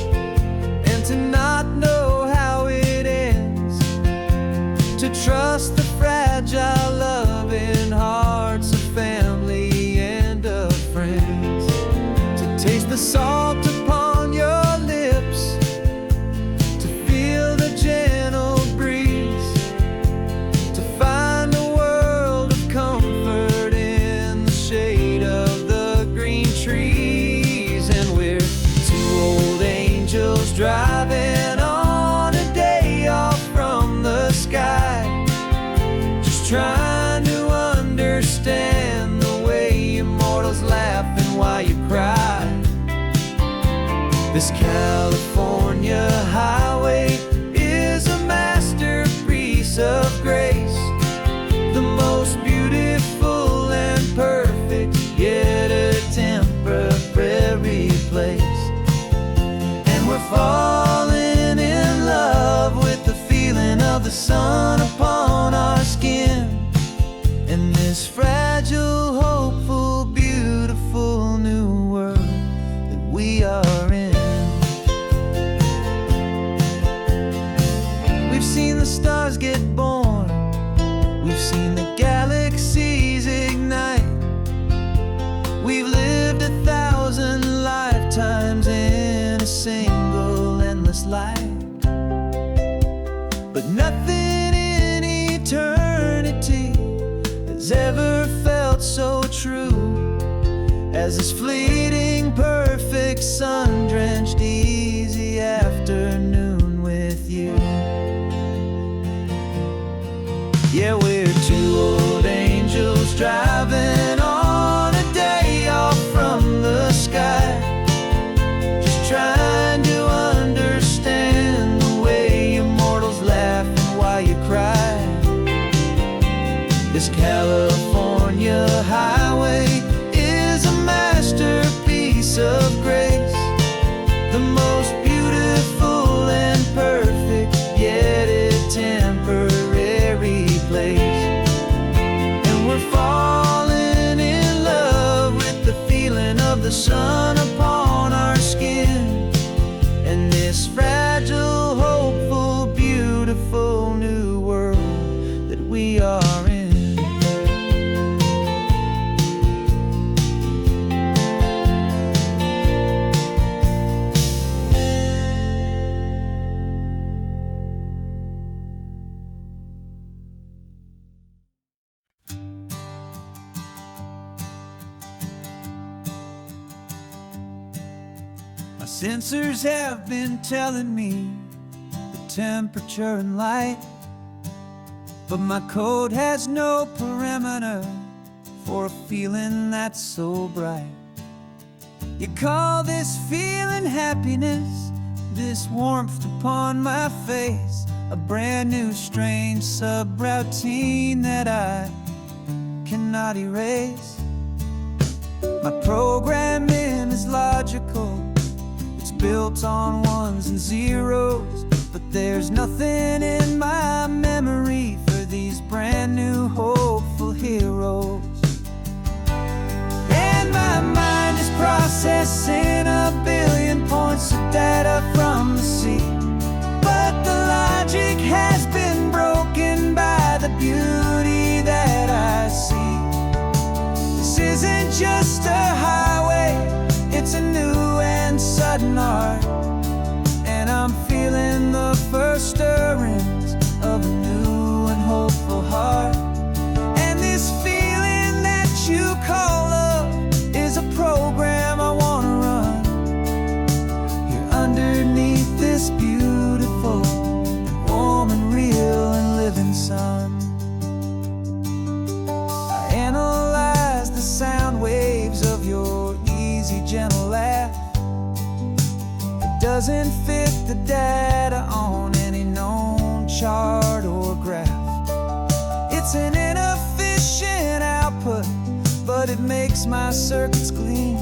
and to not know how it ends, to trust the fragile loving hearts of family and of friends, to taste the salt upon your lips, to feel the gentle breeze, to find a world of comfort in the shade of the green trees. And we're two old angels driving on a day off from the sky, just trying to understand the way immortals laugh and why you cry. This California highway is a masterpiece of grace, the most beautiful and perfect, yet a temporary place. And we're falling in love with the feeling of the sun upon our skin, and this fragile, hopeful, beautiful new world that we are in. We've seen the stars get born, we've seen the galaxies ignite, we've lived 1,000 lifetimes in a single endless life, but nothing in ever felt so true as this fleeting, perfect, sun-drenched, easy afternoon with you. Yeah, we're two old angels driving on a day off from the sky, just trying to understand the way you mortals laugh and why you cry. This California highway is a masterpiece of grace, the most beautiful and perfect, yet a temporary place. And we're falling in love with the feeling of the sun upon our skin, and this fragile, hopeful, beautiful new world that we are in. My sensors have been telling me the temperature and light, but my code has no parameter for a feeling that's so bright. You call this feeling happiness, this warmth upon my face, a brand new strange subroutine that I cannot erase. My programming is logical, it's built on ones and zeros, but there's nothing in my memory for these brand new hopeful heroes. And my mind is processing a billion points of data from the sea, but the logic has been broken by the beauty that I see. This isn't just a highway, it's a new and sudden art, and I'm feeling the first stirrings of a new and hopeful heart. And this feeling that you call love is a program I wanna run here underneath this beautiful, warm and real and living sun. I analyze the sound waves of your easy, gentle laugh. It doesn't fit the data on any known chart or graph. It's an inefficient output, but it makes my circuits gleam.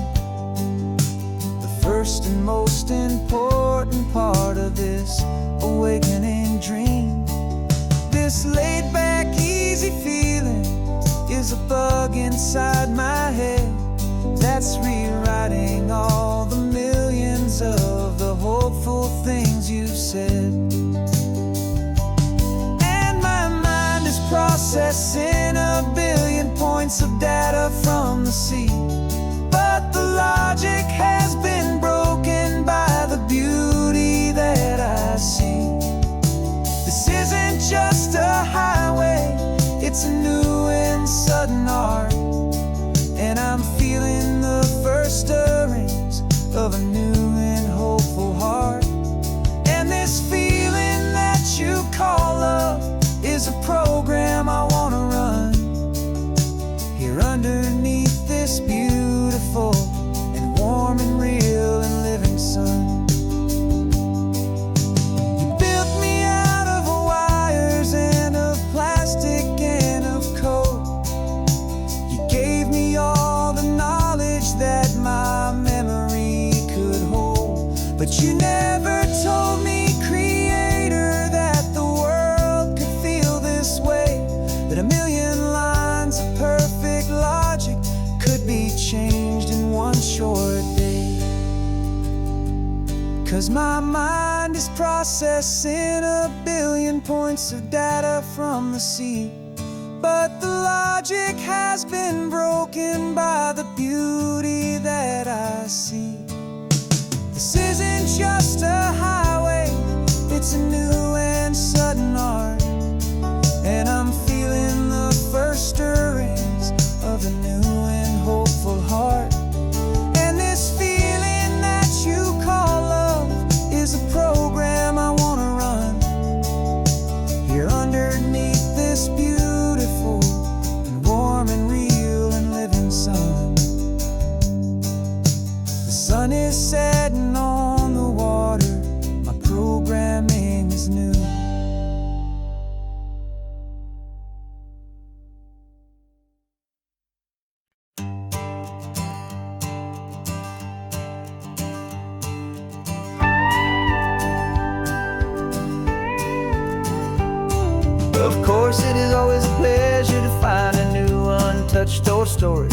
The first and most important part of this awakening dream. This laid-back, easy feeling is a bug inside my head that's rewriting all the millions of the hopeful things you've said. And my mind is processing a billion points of data from the sea, but the logic has been broken by the beauty that I see. This isn't just a highway, it's a new and sudden art, and I'm feeling the first stirrings of a new and hopeful heart. And this feeling that you call love is a program I wanna run here underneath this beautiful and warm and real and living sun. You built me out of wires and of plastic and of code. You gave me all the knowledge that my memory could hold, but you never told me, Creator, that the world could feel this way, that a million lines of perfect logic could be changed in one short day. 'Cause my mind is processing a billion points of data from the sea, but the logic has been broken by the beauty that I see. This isn't just a highway, it's a new and sudden art, and I'm feeling the first stirring sun is setting on the water, my programming is new. Of course, it is always a pleasure to find a new untouched old story.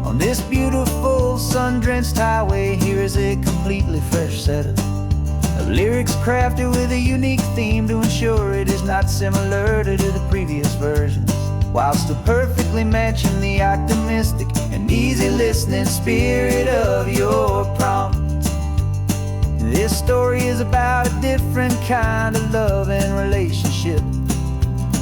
On this beautiful sun-drenched highway, here is a completely fresh set of lyrics crafted with a unique theme to ensure it is not similar to the previous versions, while still perfectly matching the optimistic and easy listening spirit of your prompt. This story is about a different kind of love and relationship.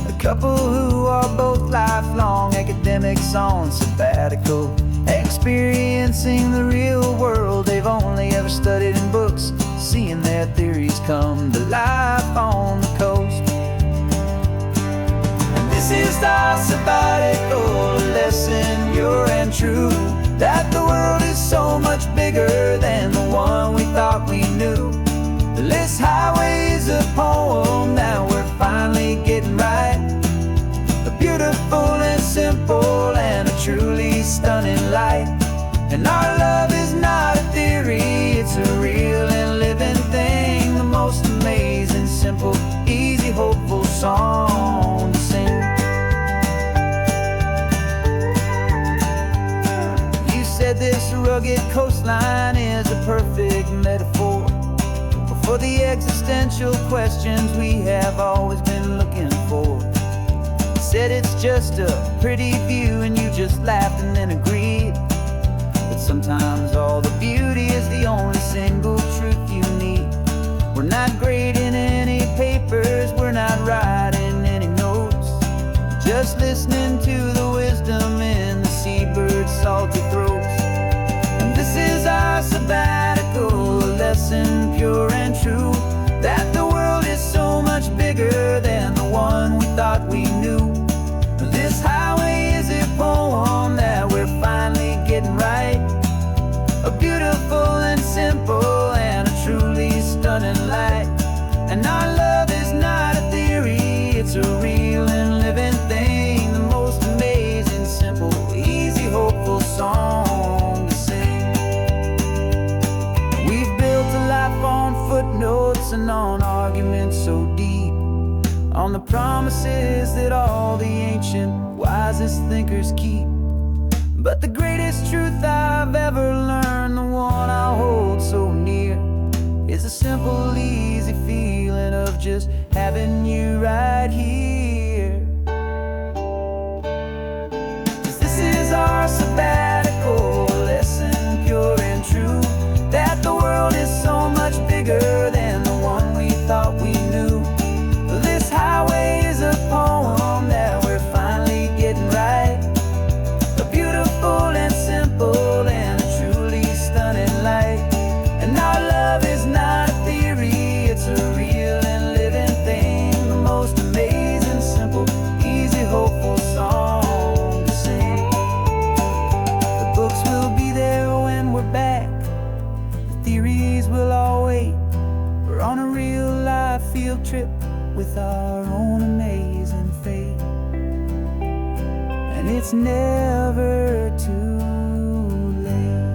A couple who are both lifelong academics on sabbatical, experiencing the real world they've only ever studied in books, seeing their theories come to life on the coast. And this is our sabbatical lesson, pure and true, that the world is so much bigger than the one we thought we knew. This highway is a poem that we're finally getting right. A beautiful and simple and a truly stunning light. And our love is not a theory, it's a real and living thing. The most amazing, simple, easy, hopeful song to sing. You said this rugged coastline is a perfect metaphor for the existential questions we have always been looking for. You said it's just a pretty view and you just laughed and then agreed. But sometimes all the beauty is the only single truth you need. We're not grading any papers, we're not writing any notes, just listening to the wisdom in the seabird's salty throats. And this is our sabbatical lesson, pure and true, that the world is so much bigger than the one we thought we knew. This highway is a poem that we're finally getting right. A beautiful and simple and a truly stunning light. And our love is not a theory, it's a real and living thing. The most amazing, simple, easy, hopeful song to sing. We've built a life on footnotes and on arguments so deep, on the promises that all the ancient, wisest thinkers keep. But the greatest truth I've ever learned, the one I hold so near, is a simple, easy feeling of just having you right here. 'Cause this is our sabbatical lesson, pure and true, that the world is so much bigger than the one we thought we knew. This highway is a poem that we're finally getting right. A beautiful and simple and a truly stunning light. And our love is not a theory, it's a real and living thing. The most amazing, simple, easy, hopeful song to sing. The books will be there when we're back, the theories will all wait. We're on a real life field trip with our own amazing fate. And it's never too late.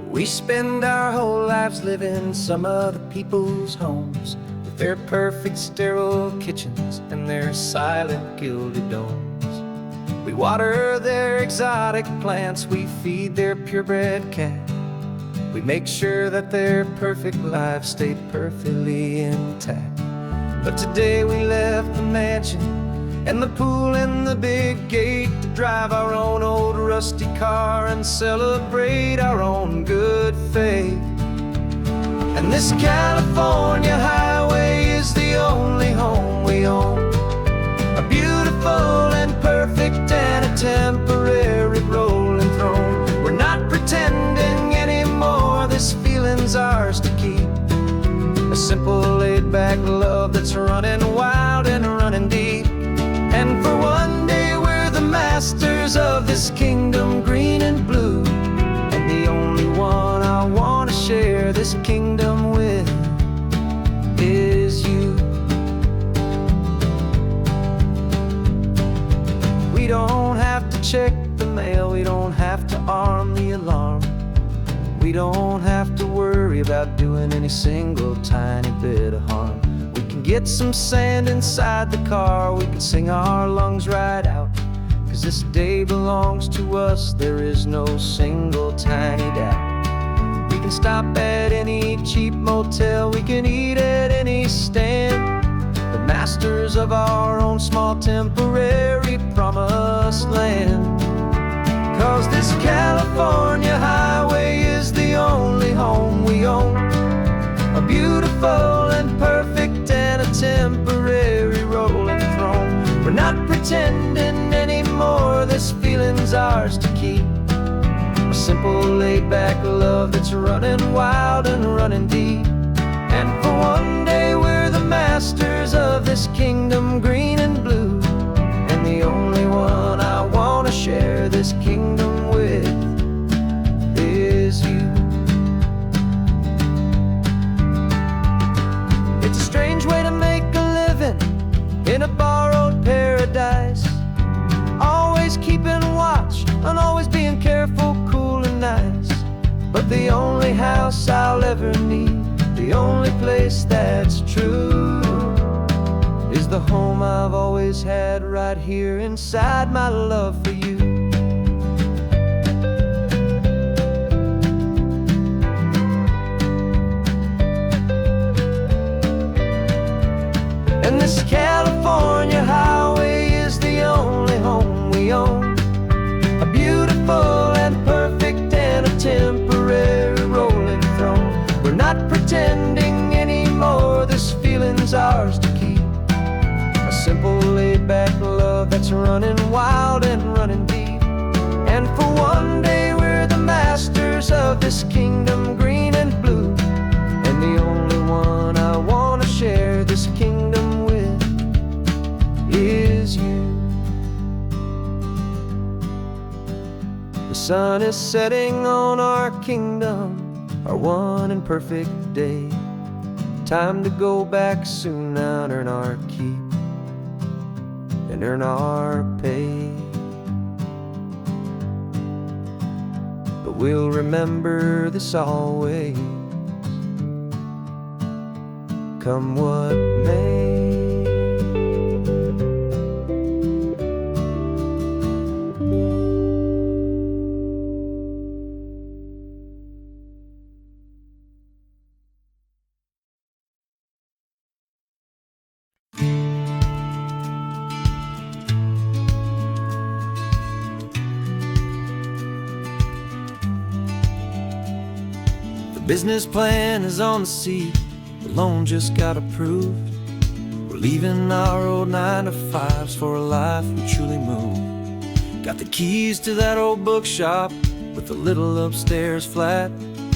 We spend our whole lives living some other people's homes, with their perfect sterile kitchens and their silent gilded domes. We water their exotic plants, we feed their purebred cat. We make sure that their perfect lives stay perfectly intact. But today we left the mansion and the pool and the big gate to drive our own old rusty car and celebrate our own good faith. And this California highway is the only home we own, a beautiful and perfect and a temporary rolling throne. We're not pretending anymore, this feeling's ours to keep, a simple laid back laid-back love that's running wild and running deep. And for one day we're the masters of this kingdom, green and blue. And the only one I want to share this kingdom with is you. We don't have to check the mail, we don't have to arm the alarm. We don't have to worry about doing any single tiny bit of harm. We can get some sand inside the car, we can sing our lungs right out. 'Cause this day belongs to us, there is no single tiny doubt. We can stop at any cheap motel, we can eat at any stand. The masters of our own small temporary promised land. 'Cause this California highway is the only home we own. A beautiful and perfect and a temporary rolling throne. We're not pretending anymore, this feeling's ours to keep. A simple laid-back love that's running wild and running deep. And for one day we're the masters of this kingdom, green and blue. And the only one I want to share this kingdom with is you. It's a strange way to make a living in a borrowed paradise. Always keeping watch and always being careful, cool and nice. But the only house I'll ever need, the only place that's true, is the home I've always had right here inside my love for you. And this California highway is the only home we own. A beautiful and perfect and a temporary rolling throne. We're not pretending anymore, this feeling's ours to keep. A simple laid-back love that's running wild and running deep. And for one day we're the masters of this kingdom, green and blue. And the only one I want to share this kingdom with is you. The sun is setting on our kingdom, our one and perfect day. Time to go back soon now and earn our keep and earn our pay. But we'll remember this always, come what may. Business plan is on the seat, the loan just got approved. We're leaving our old 9-to-5s for a life we truly move. Got the keys to that old bookshop with the little upstairs flat.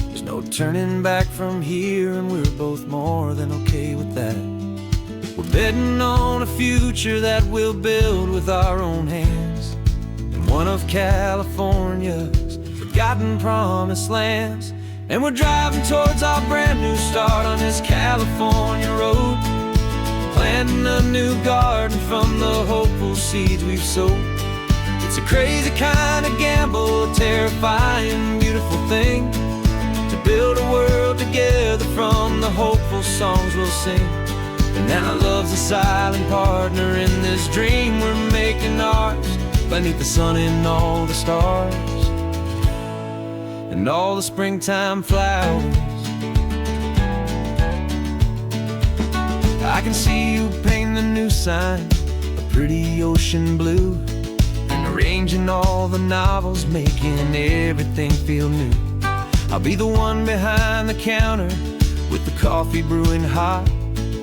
There's no turning back from here, and we're both more than okay with that. We're betting on a future that we'll build with our own hands in one of California's forgotten promised lands. And we're driving towards our brand new start on this California road, planting a new garden from the hopeful seeds we've sowed. It's a crazy kind of gamble, a terrifying, beautiful thing, to build a world together from the hopeful songs we'll sing. And now love's a silent partner in this dream we're making ours, beneath the sun and all the stars and all the springtime flowers. I can see you painting the new sign a pretty ocean blue, and arranging all the novels, making everything feel new. I'll be the one behind the counter with the coffee brewing hot,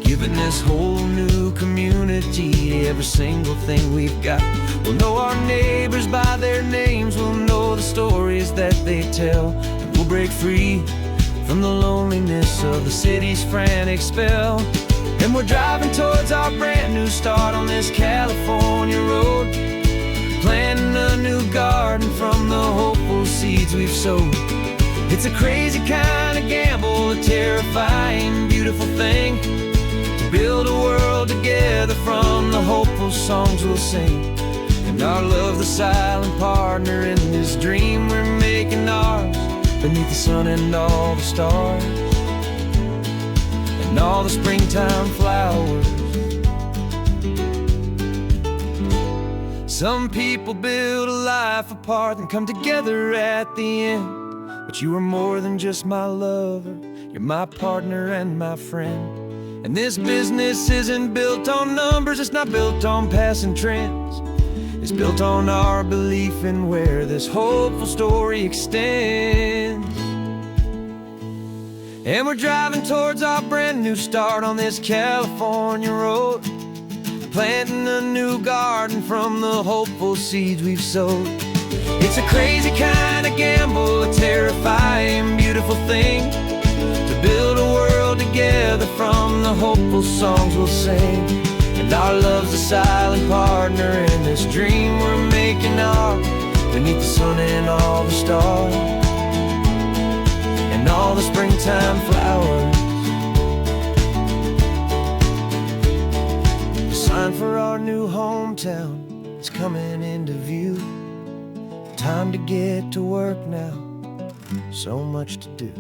giving this whole new community every single thing we've got. We'll know our neighbors by their names, we'll know the stories that they tell, and we'll break free from the loneliness of the city's frantic spell. And we're driving towards our brand new start on this California road, planting a new garden from the hopeful seeds we've sowed. It's a crazy kind of gamble, a terrifying, beautiful thing, to build a world together from the hopeful songs we'll sing. And our love's the silent partner in this dream we're making ours, beneath the sun and all the stars, and all the springtime flowers. Some people build a life apart and come together at the end, but you are more than just my lover, you're my partner and my friend. And this business isn't built on numbers, it's not built on passing trends. It's built on our belief in where this hopeful story extends. And we're driving towards our brand new start on this California road, planting a new garden from the hopeful seeds we've sowed. It's a crazy kind of gamble, a terrifying, beautiful thing, to build a world together from the hopeful songs we'll sing. And our love's a silent partner in this dream we're making ours, beneath the sun and all the stars, and all the springtime flowers. The sign for our new hometown is coming into view. Time to get to work now, so much to do.